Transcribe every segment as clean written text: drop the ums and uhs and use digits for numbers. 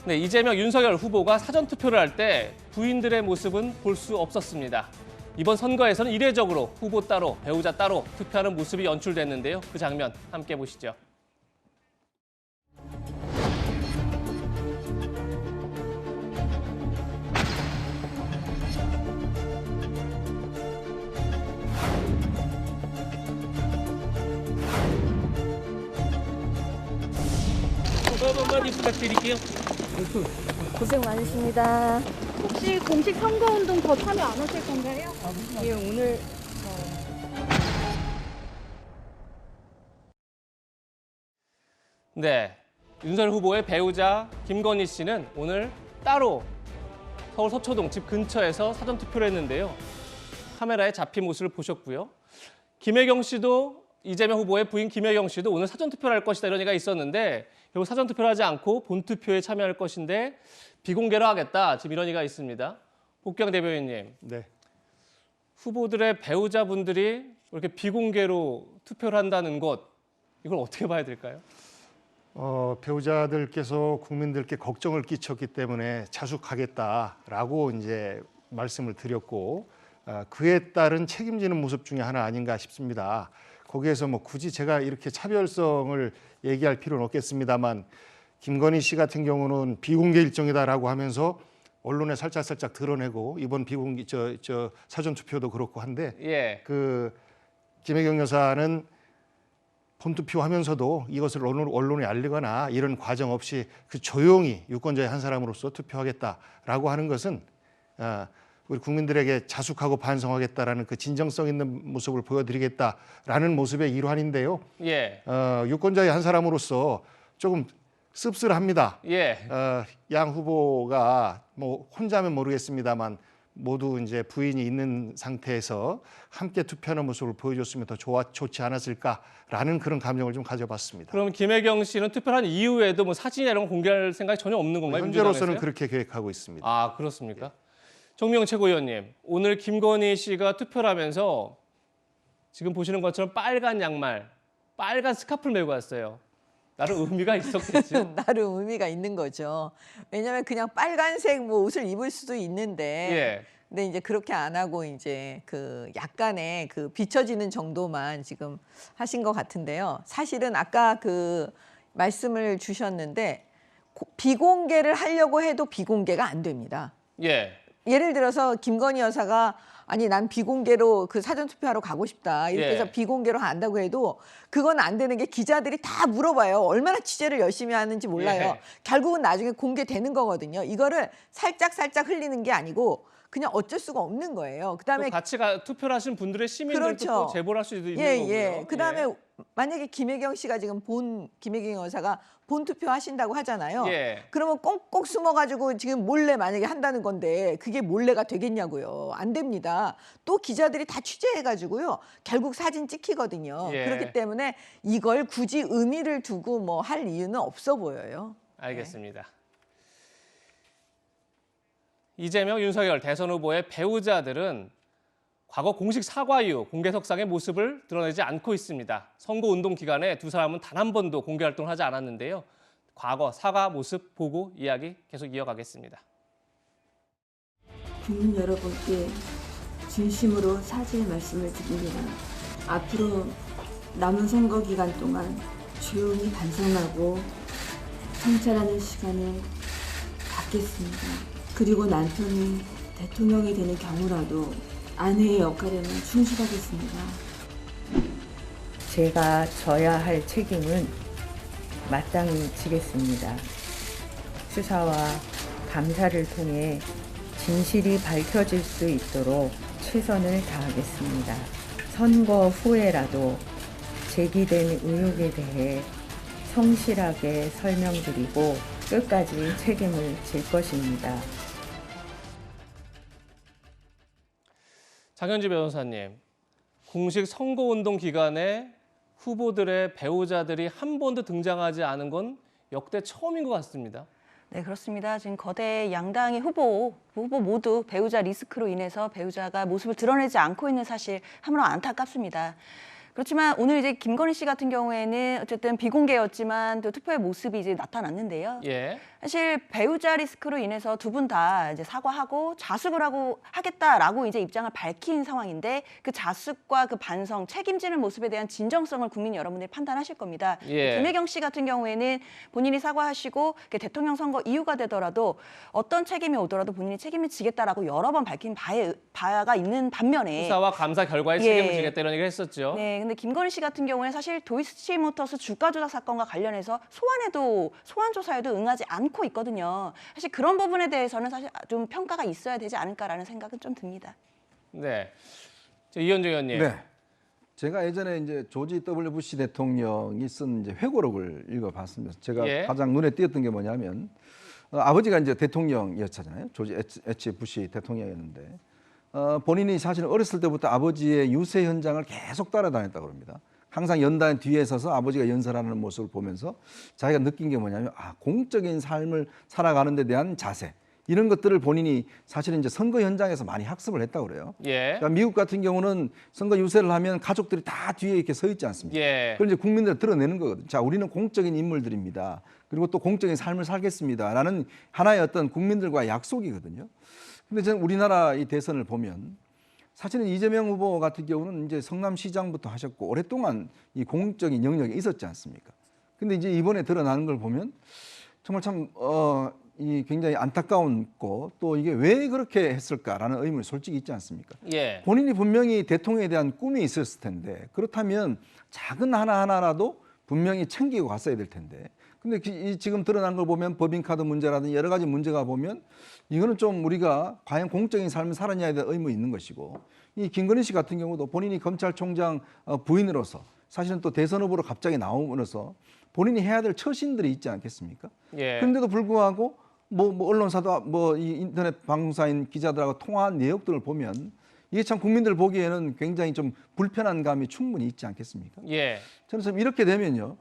네, 이재명, 윤석열 후보가 사전투표를 할 때 부인들의 모습은 볼 수 없었습니다. 이번 선거에서는 이례적으로 후보 따로, 배우자 따로 투표하는 모습이 연출됐는데요. 그 장면 함께 보시죠. 많이 부탁드릴게요. 고생 많으십니다. 혹시 공식 선거운동 더 참여 안 하실 건가요? 예, 오늘 네, 윤석열 후보의 배우자 김건희 씨는 오늘 따로 서울 서초동 집 근처에서 사전투표를 했는데요. 카메라에 잡힌 모습을 보셨고요. 김혜경 씨도 이재명 후보의 부인 김혜경 씨도 오늘 사전투표를 할 것이다 이런 얘기가 있었는데 결국 사전투표를 하지 않고 본투표에 참여할 것인데 비공개로 하겠다. 지금 이런 얘기가 있습니다. 복경 대변인님. 네. 후보들의 배우자분들이 이렇게 비공개로 투표를 한다는 것 이걸 어떻게 봐야 될까요? 배우자들께서 국민들께 걱정을 끼쳤기 때문에 자숙하겠다라고 이제 말씀을 드렸고 그에 따른 책임지는 모습 중에 하나 아닌가 싶습니다. 거기에서 뭐 굳이 제가 이렇게 차별성을 얘기할 필요는 없겠습니다만 김건희 씨 같은 경우는 비공개 일정이다라고 하면서 언론에 살짝 드러내고 이번 비공개 사전 투표도 그렇고 한데 예. 그 김혜경 여사는 본투표하면서도 이것을 언론에 알리거나 이런 과정 없이 그 조용히 유권자의 한 사람으로서 투표하겠다라고 하는 것은 우리 국민들에게 자숙하고 반성하겠다라는 그 진정성 있는 모습을 보여드리겠다라는 모습의 일환인데요. 예. 유권자의 한 사람으로서 조금 씁쓸합니다. 예. 양 후보가 뭐 혼자면 모르겠습니다만 모두 이제 부인이 있는 상태에서 함께 투표하는 모습을 보여줬으면 더 좋지 않았을까라는 그런 감정을 좀 가져봤습니다. 그럼 김혜경 씨는 투표를 한 이후에도 뭐 사진이나 이런 거 공개할 생각이 전혀 없는 건가요? 현재로서는 민주당에서요? 그렇게 계획하고 있습니다. 아, 그렇습니까? 정명 최고위원님, 오늘 김건희 씨가 투표를 하면서 지금 보시는 것처럼 빨간 양말, 빨간 스카프를 메고 왔어요. 나름 의미가 있었겠죠? 나름 의미가 있는 거죠. 왜냐하면 그냥 빨간색 뭐 옷을 입을 수도 있는데, 예. 근데 이제 그렇게 안 하고 이제 그 약간의 그 비춰지는 정도만 지금 하신 것 같은데요. 사실은 아까 그 말씀을 주셨는데 비공개를 하려고 해도 비공개가 안 됩니다. 예. 예를 들어서 김건희 여사가 아니 난 비공개로 그 사전투표하러 가고 싶다 이렇게 해서 예. 비공개로 한다고 해도 그건 안 되는 게 기자들이 다 물어봐요. 얼마나 취재를 열심히 하는지 몰라요. 예. 결국은 나중에 공개되는 거거든요. 이거를 살짝 흘리는 게 아니고 그냥 어쩔 수가 없는 거예요. 그다음에 또 같이 투표를 하신 분들의 시민들도 그렇죠. 또 제보를 할 수도 있는 예, 거고요. 예. 그다음에 만약에 김혜경 씨가 지금 김혜경 여사가 본투표 하신다고 하잖아요. 예. 그러면 꽁꽁 숨어가지고 지금 몰래 만약에 한다는 건데 그게 몰래가 되겠냐고요. 안 됩니다. 또 기자들이 다 취재해가지고요. 결국 사진 찍히거든요. 예. 그렇기 때문에 이걸 굳이 의미를 두고 뭐 할 이유는 없어 보여요. 알겠습니다. 이재명, 윤석열 대선 후보의 배우자들은 과거 공식 사과 이후 공개석상의 모습을 드러내지 않고 있습니다. 선거운동 기간에 두 사람은 단 한 번도 공개 활동을 하지 않았는데요. 과거 사과 모습 보고 이야기 계속 이어가겠습니다. 국민 여러분께 진심으로 사죄의 말씀을 드립니다. 앞으로 남은 선거 기간 동안 조용히 반성하고 성찰하는 시간을 갖겠습니다. 그리고 남편이 대통령이 되는 경우라도 아내의 역할에는 충실하겠습니다. 제가 져야 할 책임은 마땅히 지겠습니다. 수사와 감사를 통해 진실이 밝혀질 수 있도록 최선을 다하겠습니다. 선거 후에라도 제기된 의혹에 대해 성실하게 설명드리고 끝까지 책임을 질 것입니다. 장현지 변호사님, 공식 선거운동 기간에 후보들의 배우자들이 한 번도 등장하지 않은 건 역대 처음인 것 같습니다. 네, 그렇습니다. 지금 거대 양당의 후보 모두 배우자 리스크로 인해서 배우자가 모습을 드러내지 않고 있는 사실 참으로 안타깝습니다. 그렇지만 오늘 이제 김건희 씨 같은 경우에는 어쨌든 비공개였지만 또 투표의 모습이 이제 나타났는데요. 예. 사실 배우자 리스크로 인해서 두 분 다 이제 사과하고 자숙을 하겠다라고 이제 입장을 밝힌 상황인데 그 자숙과 그 반성, 책임지는 모습에 대한 진정성을 국민 여러분들이 판단하실 겁니다. 예. 김혜경 씨 같은 경우에는 본인이 사과하시고 대통령 선거 이후가 되더라도 어떤 책임이 오더라도 본인이 책임을 지겠다라고 여러 번 밝힌 바가 있는 반면에 수사와 감사 결과에 예. 책임을 지겠다 이런 얘기를 했었죠. 네, 근데 김건희 씨 같은 경우에는 사실 도이치모터스 주가 조작 사건과 관련해서 소환 조사에도 응하지 않고 있거든요. 사실 그런 부분에 대해서는 사실 좀 평가가 있어야 되지 않을까라는 생각은 좀 듭니다. 네. 이현정 의원님. 네. 제가 예전에 이제 조지 W. 부시 대통령이 쓴 이제 회고록을 읽어봤습니다. 제가 예. 가장 눈에 띄었던 게 뭐냐면 아버지가 이제 대통령이었잖아요. 조지 H. 부시 대통령이었는데 본인이 사실은 어렸을 때부터 아버지의 유세 현장을 계속 따라다녔다고 합니다. 항상 연단 뒤에 서서 아버지가 연설하는 모습을 보면서 자기가 느낀 게 뭐냐면 공적인 삶을 살아가는 데 대한 자세 이런 것들을 본인이 사실은 이제 선거 현장에서 많이 학습을 했다고 그래요. 예. 그러니까 미국 같은 경우는 선거 유세를 하면 가족들이 다 뒤에 이렇게 서 있지 않습니까? 예. 그걸 이제 국민들 드러내는 거거든요. 자, 우리는 공적인 인물들입니다. 그리고 또 공적인 삶을 살겠습니다라는 하나의 어떤 국민들과의 약속이거든요. 근데 저는 우리나라 이 대선을 보면 사실은 이재명 후보 같은 경우는 이제 성남시장부터 하셨고 오랫동안 이 공적인 영역에 있었지 않습니까? 근데 이제 이번에 드러나는 걸 보면 정말 참 이 굉장히 안타까웠고 또 이게 왜 그렇게 했을까라는 의문이 솔직히 있지 않습니까? 예. 본인이 분명히 대통령에 대한 꿈이 있었을 텐데 그렇다면 작은 하나하나라도 분명히 챙기고 갔어야 될 텐데 근데 지금 드러난 걸 보면 법인카드 문제라든지 여러 가지 문제가 보면 이거는 좀 우리가 과연 공적인 삶을 살았냐에 대한 의문이 있는 것이고 이 김건희 씨 같은 경우도 본인이 검찰총장 부인으로서 사실은 또 대선 후보로 갑자기 나옴으로써 본인이 해야 될 처신들이 있지 않겠습니까? 예. 그런데도 불구하고 뭐 언론사도 이 인터넷 방송사인 기자들하고 통화한 내역들을 보면 이게 참 국민들 보기에는 굉장히 좀 불편한 감이 충분히 있지 않겠습니까? 예. 저는 참 이렇게 되면요.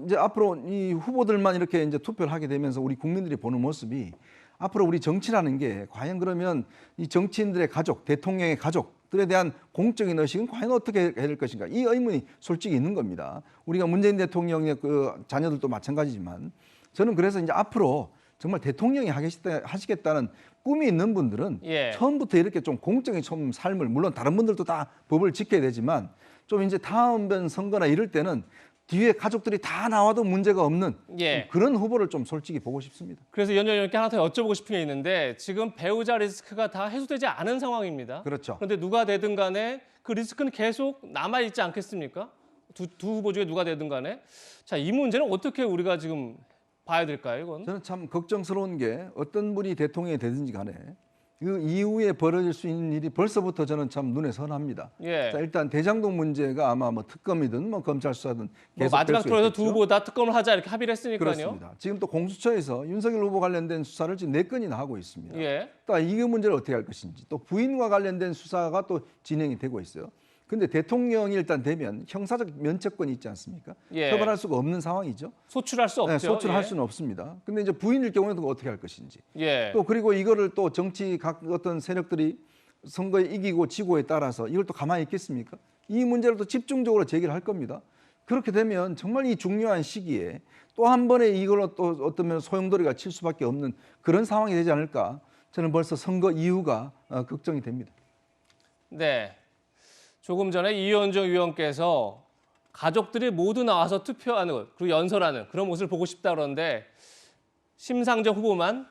이제 앞으로 이 후보들만 이렇게 이제 투표를 하게 되면서 우리 국민들이 보는 모습이 앞으로 우리 정치라는 게 과연 그러면 이 정치인들의 가족, 대통령의 가족들에 대한 공적인 의식은 과연 어떻게 해야 될 것인가? 이 의문이 솔직히 있는 겁니다. 우리가 문재인 대통령의 그 자녀들도 마찬가지지만 저는 그래서 이제 앞으로 정말 대통령이 하시겠다는 꿈이 있는 분들은 예. 처음부터 이렇게 좀 공적인 좀 삶을 물론 다른 분들도 다 법을 지켜야 되지만 좀 이제 다음번 선거나 이럴 때는 뒤에 가족들이 다 나와도 문제가 없는 예. 좀 그런 후보를 좀 솔직히 보고 싶습니다. 그래서 이현정 의원님께 하나 더 여쭤보고 싶은 게 있는데 지금 배우자 리스크가 다 해소되지 않은 상황입니다. 그렇죠. 그런데 누가 되든 간에 그 리스크는 계속 남아있지 않겠습니까? 두 후보 중에 누가 되든 간에. 자, 이 문제는 어떻게 우리가 지금 봐야 될까요, 이건? 저는 참 걱정스러운 게 어떤 분이 대통령이 되든지 간에 그 이후에 벌어질 수 있는 일이 벌써부터 저는 참 눈에 선합니다. 예. 자, 일단 대장동 문제가 아마 뭐 특검이든 뭐 검찰 수사든 계속 마지막 토론에서 두 후보 다 특검을 하자 이렇게 합의를 했으니까요. 그렇습니다. 지금 또 공수처에서 윤석열 후보 관련된 수사를 지금 4건이나 하고 있습니다. 예. 또 이 문제를 어떻게 할 것인지 또 부인과 관련된 수사가 또 진행이 되고 있어요. 근데 대통령이 일단 되면 형사적 면책권이 있지 않습니까? 예. 처벌할 수가 없는 상황이죠. 소출할 수 없죠. 네, 소출할 예. 수는 없습니다. 근데 이제 부인일 경우에는 어떻게 할 것인지. 예. 또 그리고 이거를 또 정치 각 어떤 세력들이 선거에 이기고 지고에 따라서 이걸 또 가만히 있겠습니까? 이 문제를 또 집중적으로 제기를 할 겁니다. 그렇게 되면 정말 이 중요한 시기에 또 한 번에 이걸로 또 어떤 소용돌이가 칠 수밖에 없는 그런 상황이 되지 않을까? 저는 벌써 선거 이후가 걱정이 됩니다. 네. 조금 전에 이현정 의원께서 가족들이 모두 나와서 투표하는 것, 그리고 연설하는 그런 모습을 보고 싶다 그러는데 심상정 후보만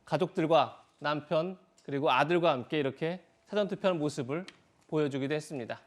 가족들과 남편 그리고 아들과 함께 이렇게 사전투표하는 모습을 보여주기도 했습니다.